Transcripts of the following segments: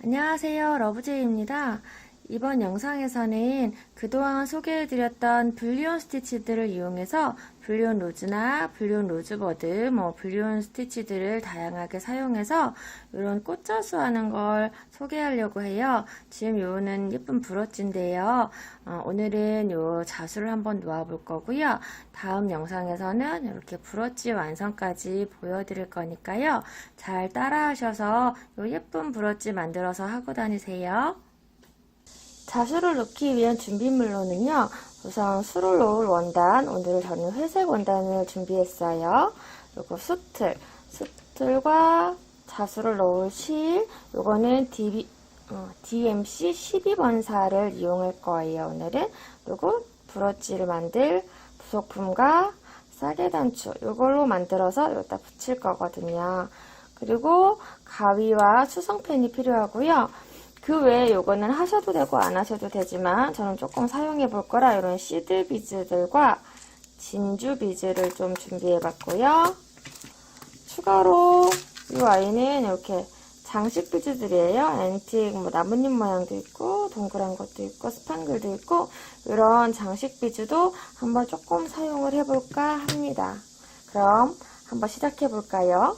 안녕하세요, 러브제이입니다. 이번 영상에서는 그동안 소개해드렸던 불리온 스티치들을 이용해서 불리온 로즈나 불리온 로즈버드, 불리온 스티치들을 다양하게 사용해서 이런 꽃자수 하는 걸 소개하려고 해요. 지금 요는 예쁜 브로치인데요. 오늘은 요 자수를 한번 놓아볼 거고요. 다음 영상에서는 이렇게 브로치 완성까지 보여드릴 거니까요. 잘 따라하셔서 요 예쁜 브로치 만들어서 하고 다니세요. 자수를 놓기 위한 준비물로는요. 우선 수를 놓을 원단, 오늘 저는 회색 원단을 준비했어요. 그리고 수틀과 자수를 놓을 실, 요거는 DMC 12번사를 이용할 거예요, 오늘은. 그리고 브로치를 만들 부속품과 싸게 단추, 요걸로 만들어서 여기다 붙일 거거든요. 그리고 가위와 수성펜이 필요하고요. 그 외에 요거는 하셔도 되고 안 하셔도 되지만 저는 조금 사용해 볼 거라 이런 시드 비즈들과 진주 비즈를 좀 준비해 봤고요. 추가로 이 아이는 이렇게 장식 비즈들이에요. 앤틱 나뭇잎 모양도 있고 동그란 것도 있고 스판글도 있고 이런 장식 비즈도 한번 조금 사용을 해볼까 합니다. 그럼 한번 시작해 볼까요?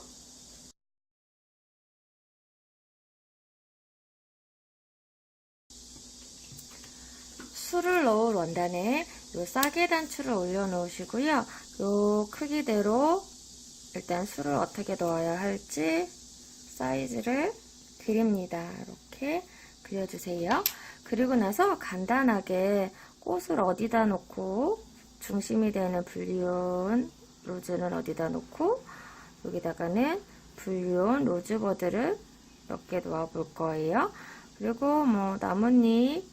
수를 넣을 원단에 요 싸게 단추를 올려 놓으시고요. 요 크기대로 일단 수를 어떻게 넣어야 할지 사이즈를 그립니다. 이렇게 그려주세요. 그리고 나서 간단하게 꽃을 어디다 놓고 중심이 되는 불리온 로즈는 어디다 놓고 여기다가는 불리온 로즈버드를 몇 개 놓아 볼 거예요. 그리고 나뭇잎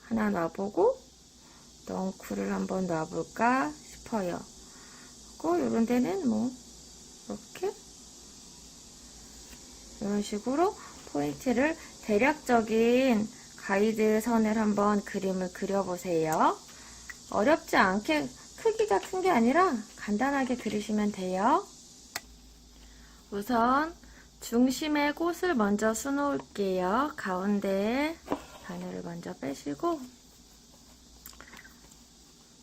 하나 놔보고 넝쿨을 한번 놔볼까 싶어요. 그리고 이런 데는 이렇게 이런 식으로 포인트를 대략적인 가이드 선을 한번 그림을 그려보세요. 어렵지 않게 크기가 큰 게 아니라 간단하게 그리시면 돼요. 우선 중심에 꽃을 먼저 수놓을게요. 가운데에 바늘을 먼저 빼시고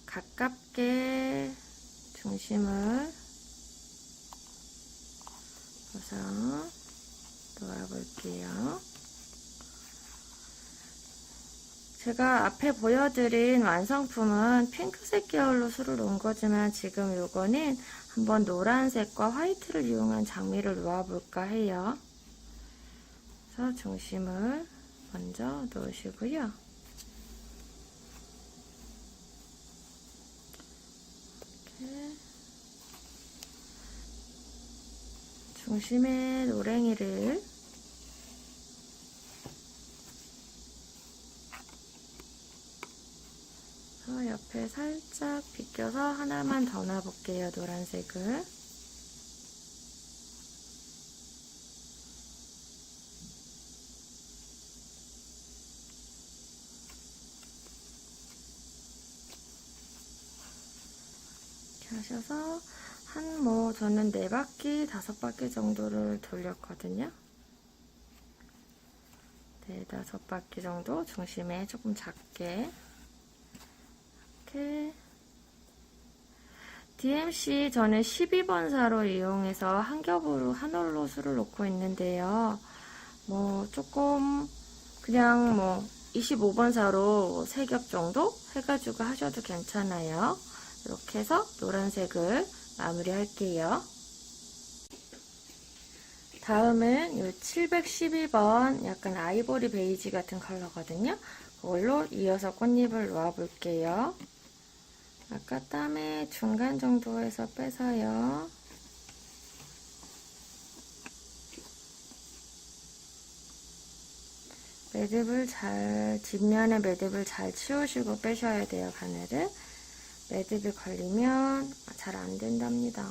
가깝게 중심을 우선 놓아볼게요. 제가 앞에 보여드린 완성품은 핑크색 계열로 수를 놓은 거지만 지금 요거는 한번 노란색과 화이트를 이용한 장미를 놓아볼까 해요. 그래서 중심을 먼저 놓으시고요. 이렇게 중심에 노랭이를 옆에 살짝 비껴서 하나만 더 놔볼게요. 노란색을. 하셔서 저는 4바퀴, 5바퀴 정도를 돌렸거든요. 네, 5바퀴 정도 중심에 조금 작게 이렇게 DMC 저는 12번사로 이용해서 한 겹으로 한 올로 수를 놓고 있는데요. 조금 그냥 25번사로 3겹 정도 해가지고 하셔도 괜찮아요. 이렇게 해서 노란색을 마무리 할게요. 다음은 이 712번 약간 아이보리 베이지 같은 컬러거든요. 그걸로 이어서 꽃잎을 놓아 볼게요. 아까 땀의 중간 정도에서 빼서요. 뒷면에 매듭을 잘 치우시고 빼셔야 돼요, 바늘을. 매듭이 걸리면 잘 안 된답니다.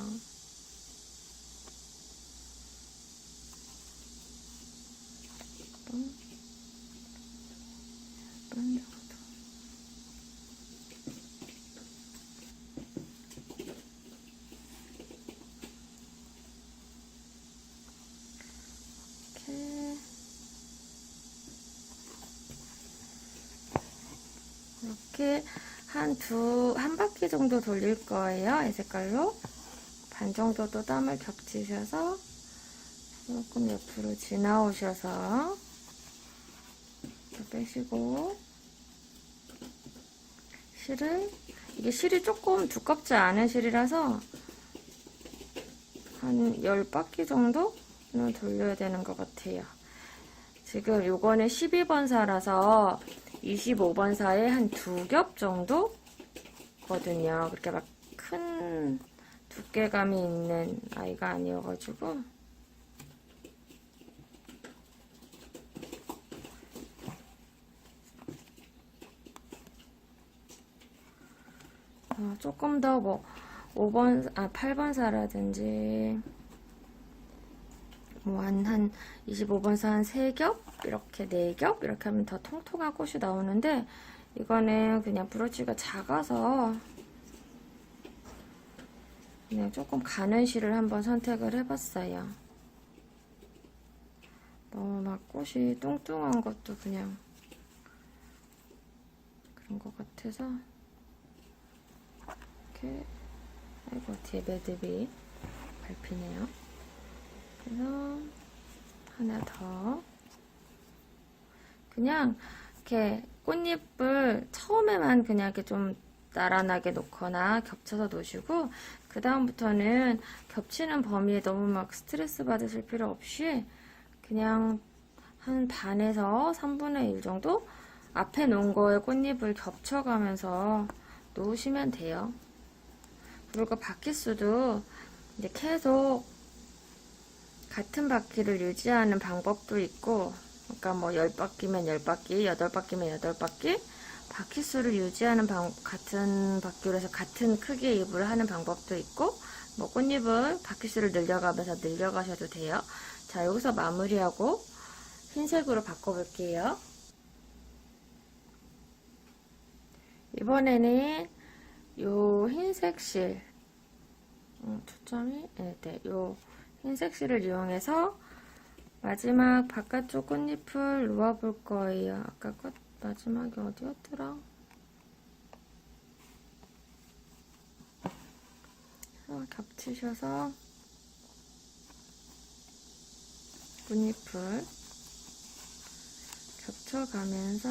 정도. 이렇게 이렇게 한 바퀴 정도 돌릴 거예요. 이 색깔로. 반 정도 또 땀을 겹치셔서 조금 옆으로 지나오셔서 빼시고, 이게 실이 조금 두껍지 않은 실이라서 한 10바퀴 정도는 돌려야 되는 것 같아요. 지금 요거는 12번사라서 25번사에 한 2겹 정도거든요. 그렇게 막 큰 두께감이 있는 아이가 아니어가지고. 조금 더 뭐 8번사라든지 뭐 한 25번사 한 3겹? 이렇게 4겹? 이렇게 하면 더 통통한 꽃이 나오는데, 이거는 그냥 브로치가 작아서 그냥 조금 가는 실을 한번 선택을 해봤어요. 너무 막 꽃이 뚱뚱한 것도 그냥 그런 것 같아서. 이렇게, 아이고, 뒤에 매듭이 밟히네요. 그래서 하나 더. 그냥 이렇게 꽃잎을 처음에만 그냥 이렇게 좀 나란하게 놓거나 겹쳐서 놓으시고, 그 다음부터는 겹치는 범위에 너무 막 스트레스 받으실 필요 없이 그냥 한 반에서 3분의 1 정도 앞에 놓은 거에 꽃잎을 겹쳐가면서 놓으시면 돼요. 그리고 바퀴수도 이제 계속 같은 바퀴를 유지하는 방법도 있고, 그러니까 뭐 10바퀴면 10바퀴, 8바퀴면 8바퀴, 바퀴수를 유지하는 같은 바퀴로 해서 같은 크기의 잎을 하는 방법도 있고, 뭐 꽃잎을 바퀴수를 늘려가면서 늘려가셔도 돼요. 자, 여기서 마무리하고 흰색으로 바꿔볼게요. 이번에는 요 흰색 실, 초점이, 네, 요 흰색 실을 이용해서 마지막 바깥쪽 꽃잎을 놓아볼 거예요. 아까 꽃 마지막이 어디였더라? 겹치셔서 꽃잎을 겹쳐가면서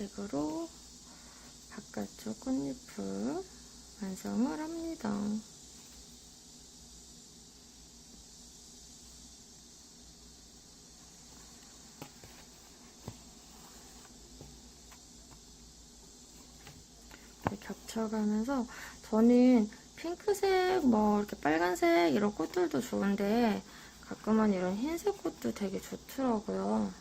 흰색으로 바깥쪽 꽃잎을 완성을 합니다. 겹쳐가면서, 저는 핑크색, 뭐 이렇게 빨간색 이런 꽃들도 좋은데 가끔은 이런 흰색 꽃도 되게 좋더라고요.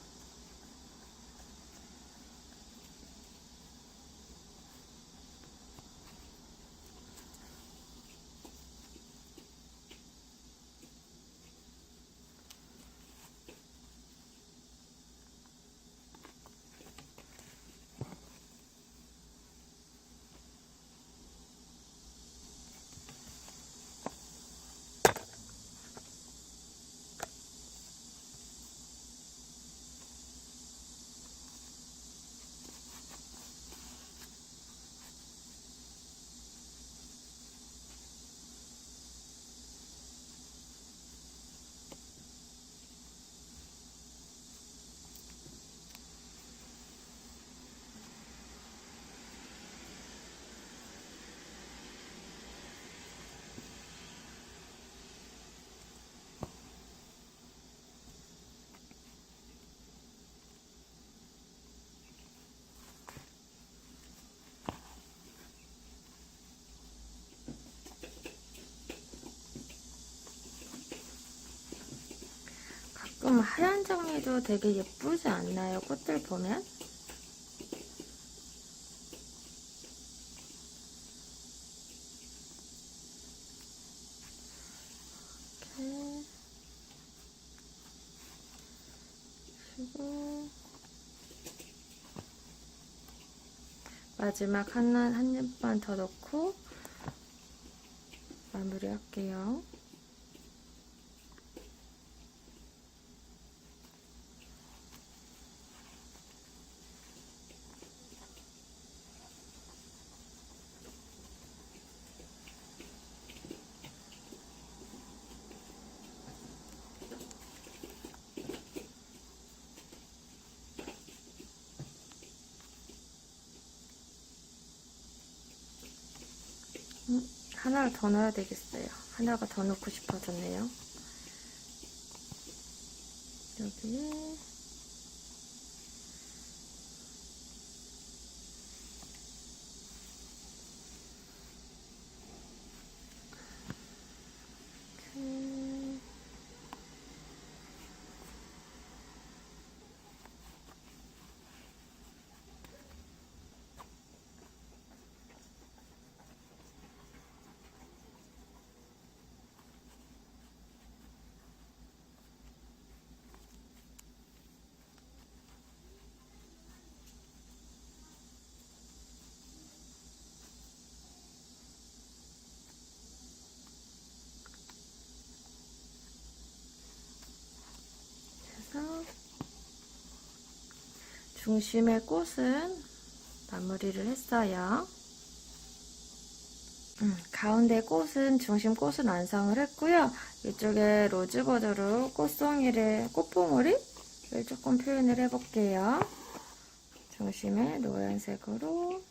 정리도 되게 예쁘지 않나요? 꽃들 보면? 이렇게 그리고 마지막 한 입만 더 넣고 마무리할게요. 하나를 더 넣어야 되겠어요. 하나가 더 넣고 싶어졌네요. 여기에 중심의 꽃은 마무리를 했어요. 가운데 꽃은 중심 꽃은 완성을 했고요. 이쪽에 로즈버드로 꽃봉오리를 조금 표현을 해볼게요. 중심에 노란색으로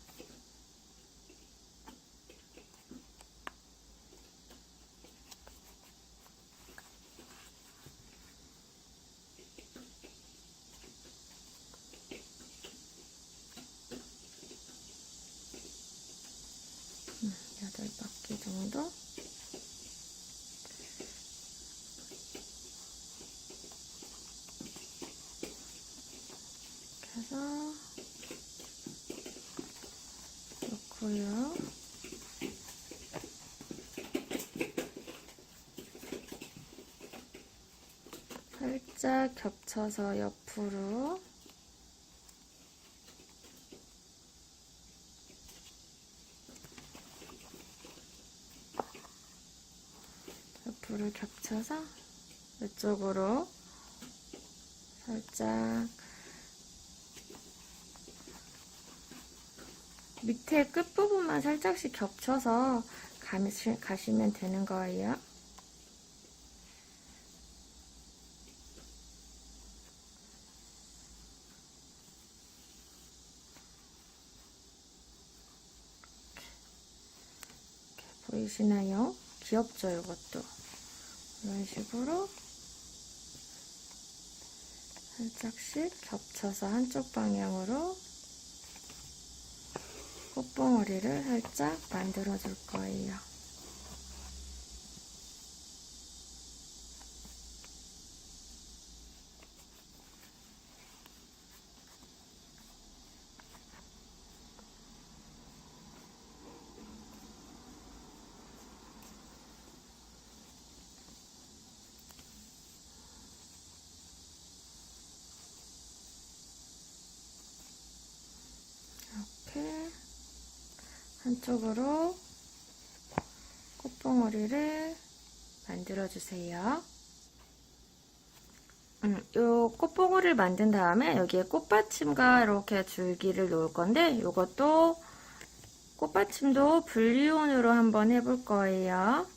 여덟 바퀴 정도. 그래서 놓고요. 살짝 겹쳐서 옆으로 겹쳐서 이쪽으로 살짝 밑에 끝부분만 살짝씩 겹쳐서 가시면 되는 거예요. 이렇게 보이시나요? 귀엽죠, 이것도. 이런 식으로 살짝씩 겹쳐서 한쪽 방향으로 꽃봉오리를 살짝 만들어 줄 거예요. 이렇게 한쪽으로 꽃봉오리를 만들어주세요. 요 꽃봉오리를 만든 다음에 여기에 꽃받침과 이렇게 줄기를 놓을 건데 이것도 꽃받침도 분리온으로 한번 해볼 거예요.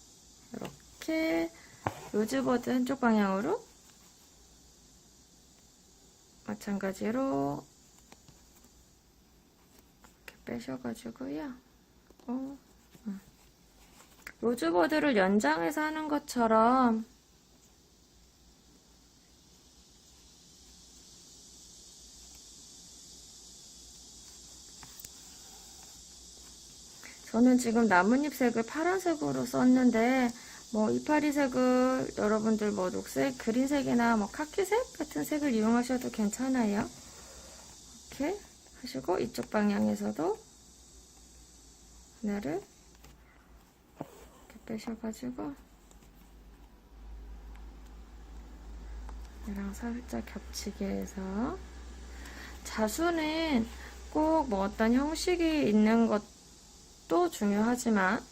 이렇게 로즈버드 한쪽 방향으로 마찬가지로 이렇게 빼셔가지고요. 로즈버드를 연장해서 하는 것처럼 저는 지금 나뭇잎색을 파란색으로 썼는데 뭐 이파리색을 여러분들 뭐 녹색, 그린색이나 뭐 카키색 같은 색을 이용하셔도 괜찮아요. 이렇게 하시고 이쪽 방향에서도 하나를 이렇게 빼셔가지고 얘랑 살짝 겹치게 해서, 자수는 꼭 뭐 어떤 형식이 있는 것도 중요하지만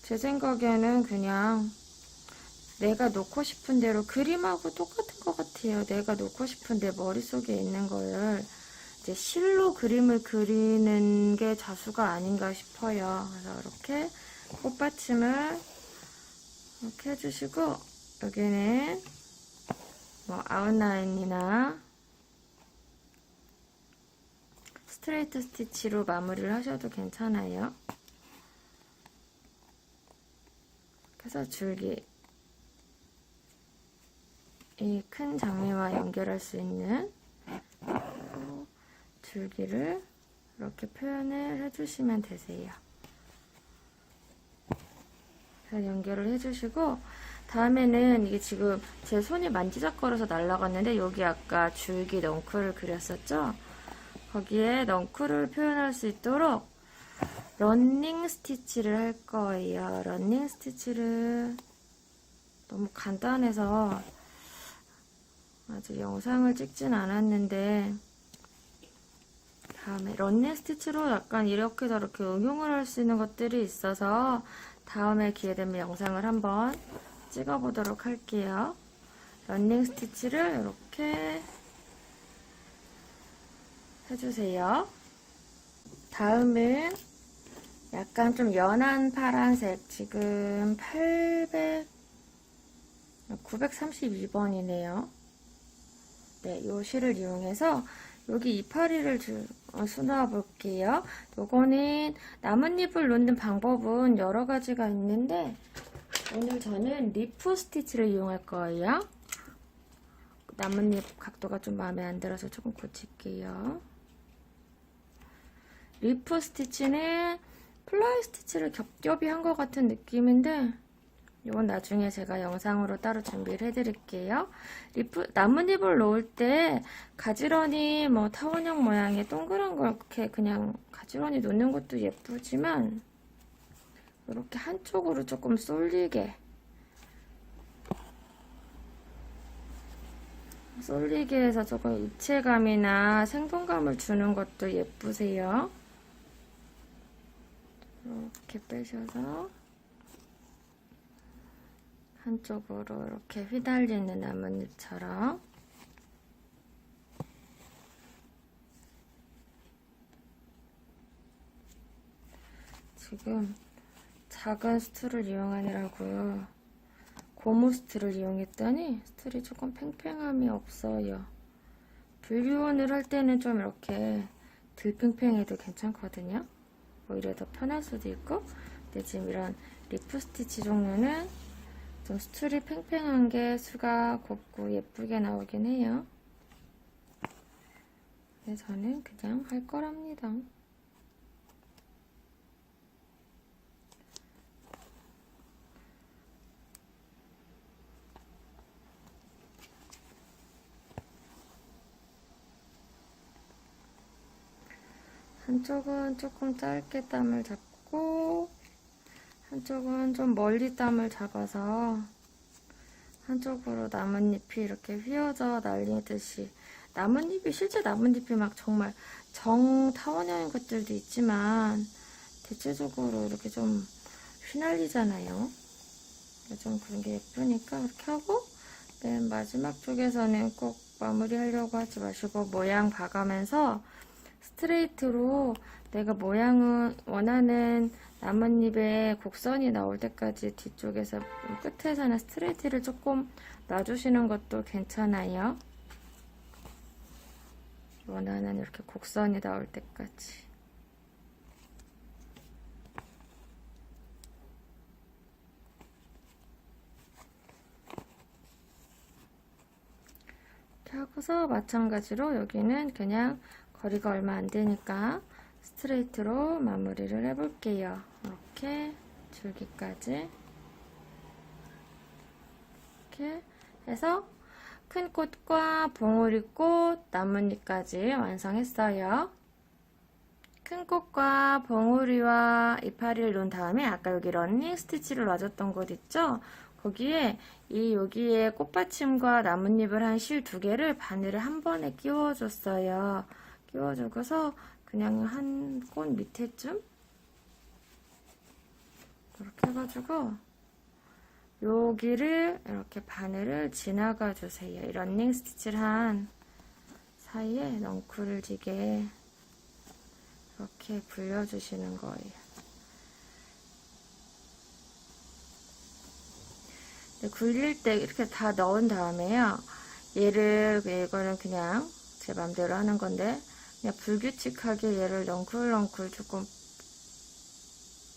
제 생각에는 그냥 내가 놓고 싶은 대로, 그림하고 똑같은 것 같아요. 내가 놓고 싶은 내 머릿속에 있는 거를 이제 실로 그림을 그리는 게 자수가 아닌가 싶어요. 그래서 이렇게 꽃받침을 이렇게 해주시고, 여기는 뭐 아웃라인이나 스트레이트 스티치로 마무리를 하셔도 괜찮아요. 그래서 줄기, 이 큰 장미와 연결할 수 있는 줄기를 이렇게 표현을 해주시면 되세요. 그래서 연결을 해주시고, 다음에는 이게 지금 제 손이 만지작거려서 날아갔는데, 여기 아까 줄기 넝쿨을 그렸었죠? 거기에 넝쿨을 표현할 수 있도록 러닝 스티치를 할 거예요. 러닝 스티치를 너무 간단해서 아직 영상을 찍진 않았는데, 다음에 러닝 스티치로 약간 이렇게 저렇게 응용을 할 수 있는 것들이 있어서 다음에 기회 되면 영상을 한번 찍어보도록 할게요. 러닝 스티치를 이렇게 해주세요. 다음은 약간 좀 연한 파란색, 지금 932번이네요. 네, 요 실을 이용해서 여기 이파리를 수놓아 볼게요. 요거는 나뭇잎을 놓는 방법은 여러 가지가 있는데, 오늘 저는 리프 스티치를 이용할 거예요. 나뭇잎 각도가 좀 마음에 안 들어서 조금 고칠게요. 리프 스티치는 플라이 스티치를 겹겹이 한 것 같은 느낌인데, 이건 나중에 제가 영상으로 따로 준비를 해드릴게요. 나뭇잎을 놓을 때 가지런히 뭐 타원형 모양의 동그란 걸 이렇게 그냥 가지런히 놓는 것도 예쁘지만, 이렇게 한쪽으로 조금 쏠리게 해서 조금 입체감이나 생동감을 주는 것도 예쁘세요. 이렇게 빼셔서 한쪽으로 이렇게 휘날리는 나뭇잎처럼. 지금 작은 스툴을 이용하느라고 고무 스툴을 이용했더니 스툴이 조금 팽팽함이 없어요. 분리원을 할 때는 좀 이렇게 덜 팽팽해도 괜찮거든요. 오히려 더 편할 수도 있고. 근데 지금 이런 리프 스티치 종류는 좀 스툴이 팽팽한 게 수가 곱고 예쁘게 나오긴 해요. 근데 저는 그냥 할 거랍니다. 한쪽은 조금 짧게 땀을 잡고, 한쪽은 좀 멀리 땀을 잡아서 한쪽으로 나뭇잎이 이렇게 휘어져 날리듯이, 나뭇잎이 실제 나뭇잎이 막 정말 정타원형인 것들도 있지만 대체적으로 이렇게 좀 휘날리잖아요. 좀 그런 게 예쁘니까 그렇게 하고, 맨 마지막 쪽에서는 꼭 마무리하려고 하지 마시고 모양 봐가면서 스트레이트로 내가 모양은 원하는 나뭇잎에 곡선이 나올 때까지 뒤쪽에서 끝에서는 스트레이트를 조금 놔주시는 것도 괜찮아요. 원하는 이렇게 곡선이 나올 때까지. 이렇게 하고서 마찬가지로 여기는 그냥 거리가 얼마 안 되니까 스트레이트로 마무리를 해볼게요. 이렇게 줄기까지 이렇게 해서 큰 꽃과 봉우리꽃, 나뭇잎까지 완성했어요. 큰 꽃과 봉우리와 이파리를 놓은 다음에 아까 여기 런닝 스티치를 놔줬던 곳 있죠? 거기에 여기에 꽃받침과 나뭇잎을 한 실 2개를 바늘에 한 번에 끼워줬어요. 끼워주고서 그냥 한 꽃 밑에쯤 이렇게 해가지고 여기를 이렇게 바늘을 지나가 주세요. 이 런닝 스티치를 한 사이에 넝쿨을 지게 이렇게 불려주시는 거예요. 굴릴 때 이렇게 다 넣은 다음에요. 이거는 그냥 제 맘대로 하는 건데, 그냥 불규칙하게 얘를 넝쿨 조금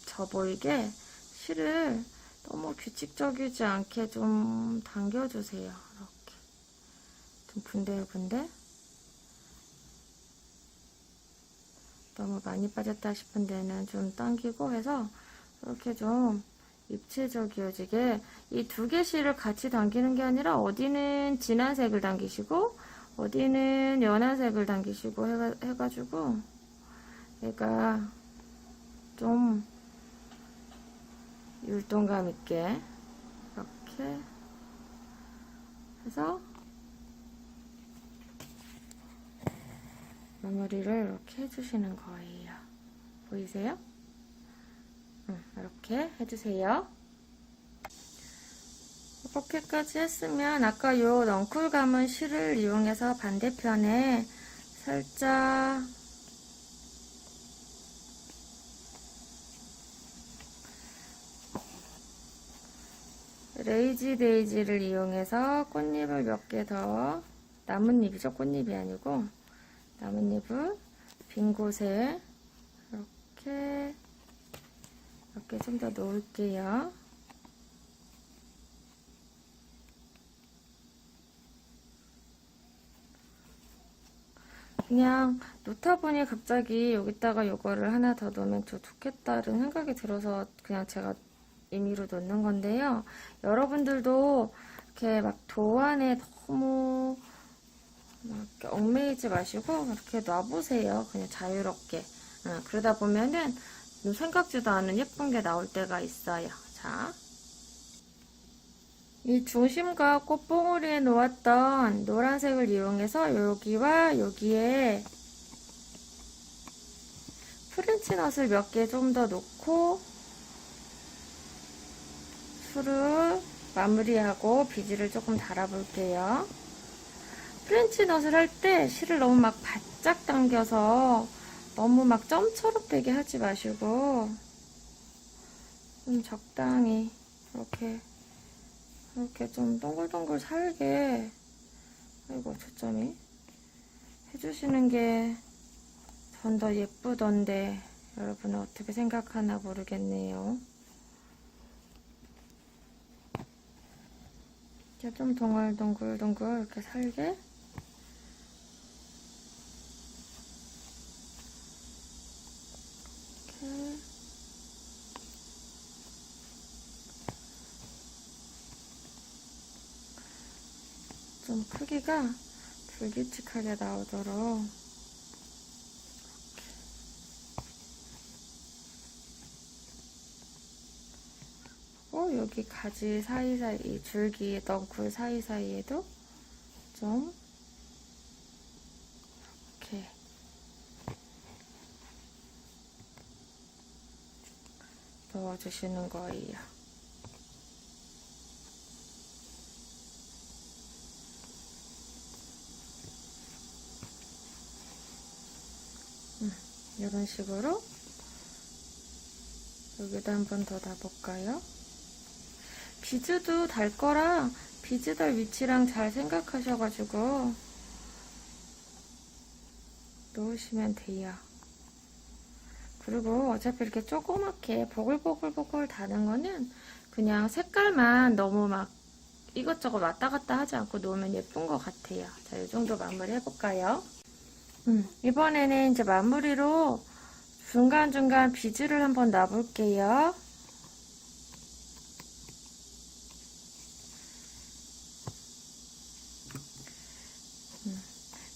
져 보이게 실을 너무 규칙적이지 않게 좀 당겨주세요. 이렇게. 좀 분들분들. 너무 많이 빠졌다 싶은 데는 좀 당기고 해서 이렇게 좀 입체적이어지게 이 2개 실을 같이 당기는 게 아니라 어디는 진한 색을 당기시고 어디는 연한 색을 당기시고 해가지고 얘가 좀 율동감 있게 이렇게 해서 마무리를 이렇게 해주시는 거예요. 보이세요? 이렇게 해주세요. 이렇게까지 했으면 아까 요 넝쿨 감은 실을 이용해서 반대편에 살짝 레이지 데이지를 이용해서 꽃잎을 몇 개 더, 나뭇잎이죠? 꽃잎이 아니고 나뭇잎을 빈 곳에 이렇게 몇 개 좀 더 놓을게요. 그냥 놓다 보니 갑자기 여기다가 요거를 하나 더 넣으면 좋겠다는 생각이 들어서 그냥 제가 임의로 넣는 건데요. 여러분들도 이렇게 막 도안에 너무 막 얽매이지 마시고 이렇게 놔보세요. 그냥 자유롭게. 그러다 보면은 생각지도 않은 예쁜 게 나올 때가 있어요. 자, 이 중심과 꽃봉오리에 놓았던 노란색을 이용해서 여기와 여기에 프렌치넛을 몇 개 좀 더 놓고 술을 마무리하고 비즈를 조금 달아볼게요. 프렌치넛을 할 때 실을 너무 막 바짝 당겨서 너무 막 점처럼 되게 하지 마시고 좀 적당히 이렇게 좀 동글동글 살게, 아이고 초점이, 해주시는 게 전 더 예쁘던데 여러분은 어떻게 생각하나 모르겠네요. 이렇게 좀 동글동글 이렇게 살게 이렇게 좀 크기가 불규칙하게 나오도록 여기 가지 사이사이, 이 줄기 넝쿨 사이사이에도 좀 이렇게 넣어주시는 거예요. 이런 식으로 여기도 한 번 더 놔볼까요? 비즈도 달 거라 비즈 달 위치랑 잘 생각하셔가지고 놓으시면 돼요. 그리고 어차피 이렇게 조그맣게 보글보글 다는 거는 그냥 색깔만 너무 막 이것저것 왔다 갔다 하지 않고 놓으면 예쁜 것 같아요. 자, 이 정도 마무리 해볼까요? 이번에는 이제 마무리로 중간중간 비즈를 한번 놔볼게요.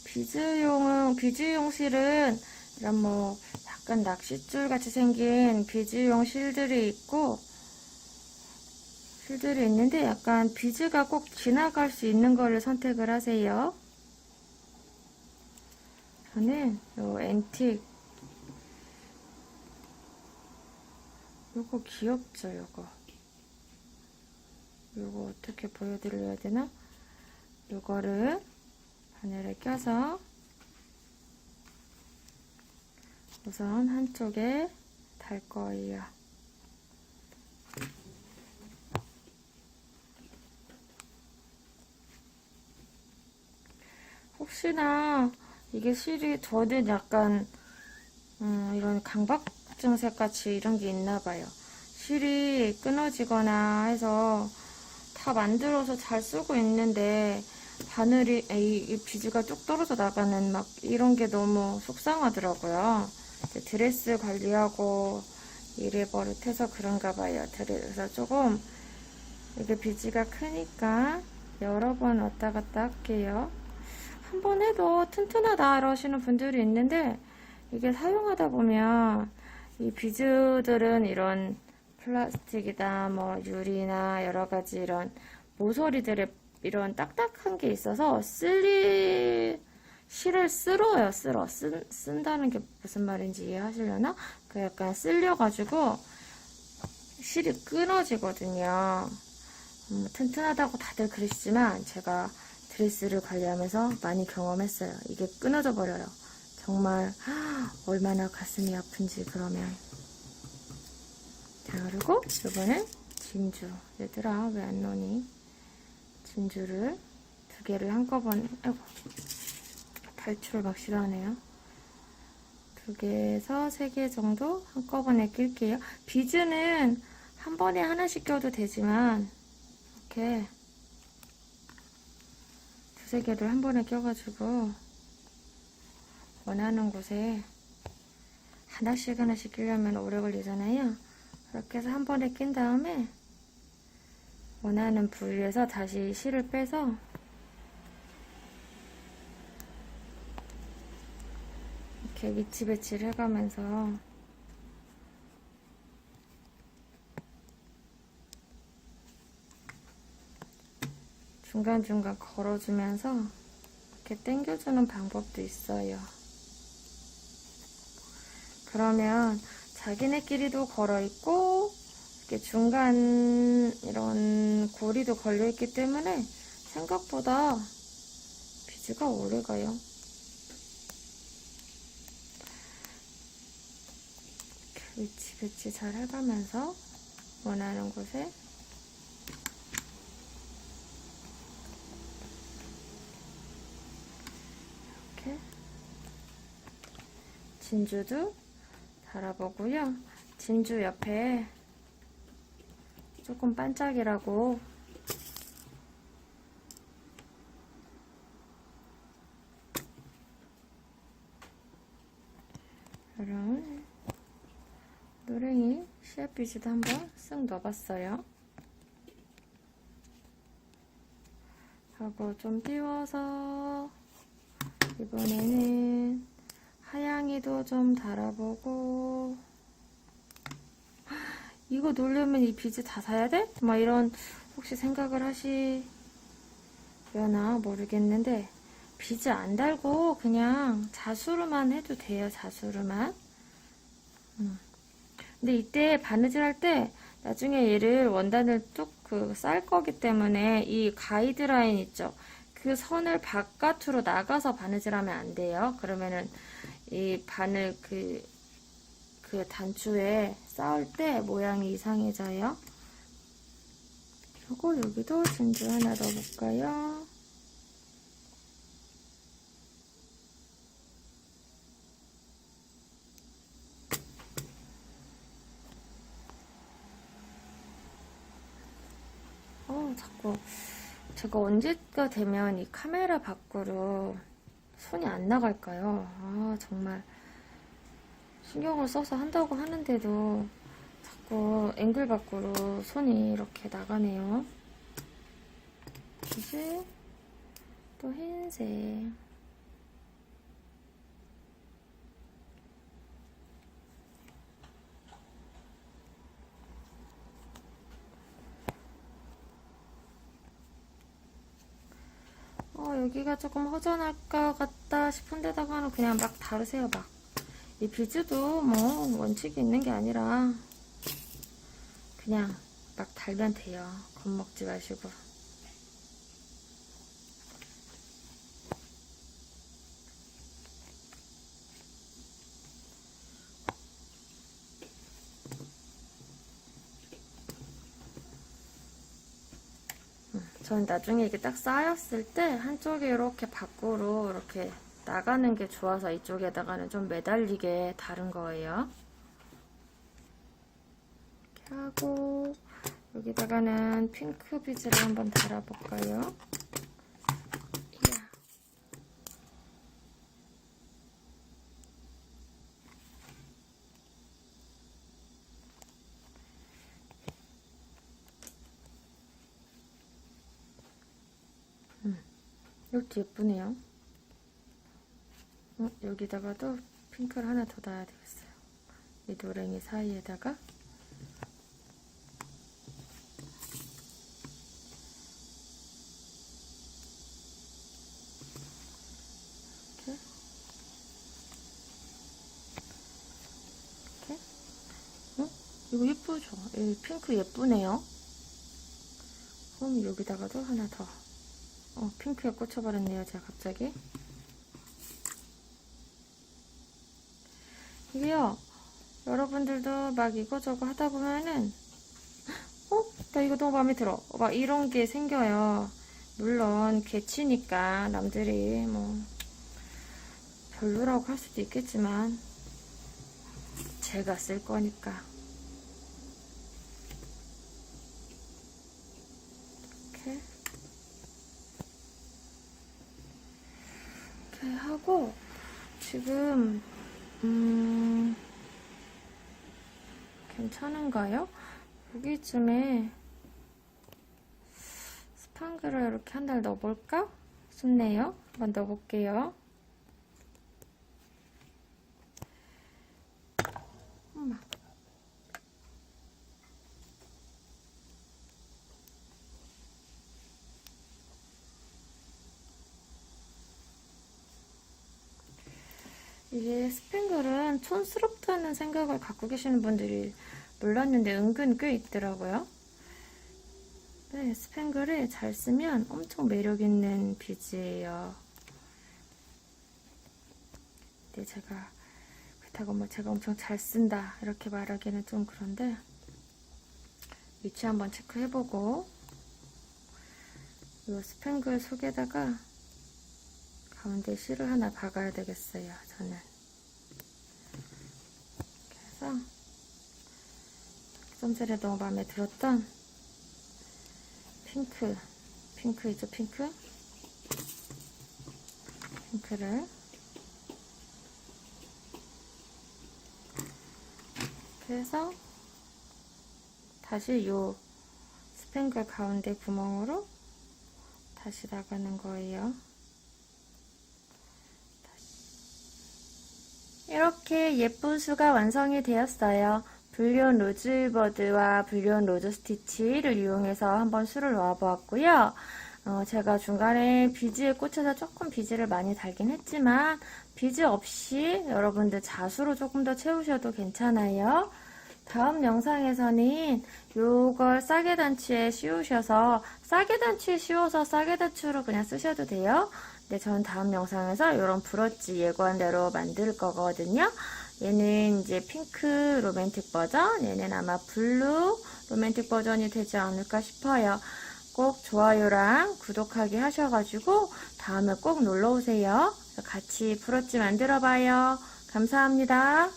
비즈용 실은 이런 뭐 약간 낚싯줄 같이 생긴 비즈용 실들이 있는데 약간 비즈가 꼭 지나갈 수 있는 거를 선택을 하세요. 저는 요 앤틱 요거 귀엽죠. 요거 어떻게 보여드려야 되나? 요거를 바늘에 껴서 우선 한쪽에 달 거예요. 혹시나 이게 실이 저는 약간 이런 강박증색 같이 이런 게 있나 봐요. 실이 끊어지거나 해서 다 만들어서 잘 쓰고 있는데 바늘이 이 비즈가 쭉 떨어져 나가는 막 이런 게 너무 속상하더라고요. 드레스 관리하고 이래 버릇해서 그런가 봐요. 그래서 조금 이게 비즈가 크니까 여러 번 왔다 갔다 할게요. 한 번 해도 튼튼하다 이러시는 분들이 있는데 이게 사용하다 보면 이 비즈들은 이런 플라스틱이다 뭐 유리나 여러 가지 이런 모서리들의 이런 딱딱한 게 있어서 실을 쓴다는 게 무슨 말인지 이해하시려나? 그 약간 쓸려가지고 실이 끊어지거든요. 튼튼하다고 다들 그러시지만 제가 드레스를 관리하면서 많이 경험했어요. 이게 끊어져 버려요. 정말 얼마나 가슴이 아픈지. 그러면 자, 그리고 이번엔 진주. 얘들아 왜 안 노니? 진주를 2개를 한꺼번에, 아이고 발출을 막 싫어하네요. 2개에서 3개 정도 한꺼번에 낄게요. 비즈는 한 번에 하나씩 껴도 되지만 이렇게 2-3개를 한 번에 껴가지고 원하는 곳에 하나씩 끼려면 오래 걸리잖아요. 그렇게 해서 한 번에 낀 다음에 원하는 부위에서 다시 실을 빼서 이렇게 위치 배치를 해가면서 중간중간 걸어주면서 이렇게 당겨주는 방법도 있어요. 그러면 자기네끼리도 걸어있고 이렇게 중간 이런 고리도 걸려있기 때문에 생각보다 비즈가 오래가요. 이렇게 위치 배치 잘 해가면서 원하는 곳에 이렇게 진주도 달아보고요. 진주 옆에 조금 반짝이라고 이런 노랭이 씨앗비즈도 한번 쓱 넣어봤어요. 하고 좀 띄워서 이번에는 하양이도 좀 달아보고. 이거 놓으려면 이 비즈 다 사야 돼? 막 이런 혹시 생각을 하시려나 모르겠는데 비즈 안 달고 그냥 자수로만 해도 돼요. 자수로만. 근데 이때 바느질 할 때 나중에 얘를 원단을 뚝 쌀 거기 때문에 이 가이드라인 있죠? 그 선을 바깥으로 나가서 바느질하면 안 돼요. 그러면은 이 바늘 그 단추에 쌓을 때 모양이 이상해져요. 그리고 여기도 진주 하나 넣어볼까요? 자꾸 제가 언제가 되면 이 카메라 밖으로 손이 안 나갈까요? 정말 신경을 써서 한다고 하는데도 자꾸 앵글 밖으로 손이 이렇게 나가네요. 이제 또 흰색. 여기가 조금 허전할 것 같다 싶은 데다가는 그냥 막 다르세요. 막 이 비즈도 뭐 원칙이 있는 게 아니라 그냥 막 달면 돼요. 겁먹지 마시고. 전 나중에 이게 딱 쌓였을 때 한쪽이 이렇게 밖으로 이렇게 나가는 게 좋아서 이쪽에다가는 좀 매달리게 다른 거예요. 이렇게 하고 여기다가는 핑크 비즈를 한번 달아볼까요? 이것도 예쁘네요. 여기다가도 핑크를 하나 더 놔야 되겠어요. 이 노랭이 사이에다가 이렇게 이거 예쁘죠? 이 핑크 예쁘네요. 그럼 여기다가도 하나 더 핑크에 꽂혀버렸네요. 제가 갑자기. 이게요, 여러분들도 막 이거저거 하다 보면은 나 이거 너무 마음에 들어. 막 이런 게 생겨요. 물론 개치니까 남들이 뭐 별로라고 할 수도 있겠지만 제가 쓸 거니까. 이렇게 하고 지금 괜찮은가요? 여기쯤에 스판글을 이렇게 한 달 넣어볼까 싶네요. 한번 넣어볼게요. 이게 스팽글은 촌스럽다는 생각을 갖고 계시는 분들이 몰랐는데 은근 꽤 있더라고요. 네, 스팽글을 잘 쓰면 엄청 매력있는 비즈예요. 근데 제가 그렇다고 뭐 제가 엄청 잘 쓴다 이렇게 말하기는 좀 그런데 위치 한번 체크해보고 이 스팽글 속에다가 가운데 실을 하나 박아야 되겠어요. 저는 그래서 좀 전에 너무 마음에 들었던 핑크이죠. 핑크를 그래서 다시 요 스팽글 가운데 구멍으로 다시 나가는 거예요. 이렇게 예쁜 수가 완성이 되었어요. 불륜 로즈버드와 불륜 로즈 스티치를 이용해서 한번 수를 놓아보았고요. 제가 중간에 비즈에 꽂혀서 조금 비즈를 많이 달긴 했지만 비즈 없이 여러분들 자수로 조금 더 채우셔도 괜찮아요. 다음 영상에서는 요걸 싸게단추에 씌우셔서 싸게단추에 씌워서 싸게단추로 그냥 쓰셔도 돼요. 네, 저는 다음 영상에서 이런 브러치 예고한대로 만들 거거든요. 얘는 이제 핑크 로맨틱 버전, 얘는 아마 블루 로맨틱 버전이 되지 않을까 싶어요. 꼭 좋아요랑 구독하기 하셔가지고 다음에 꼭 놀러오세요. 같이 브러치 만들어봐요. 감사합니다.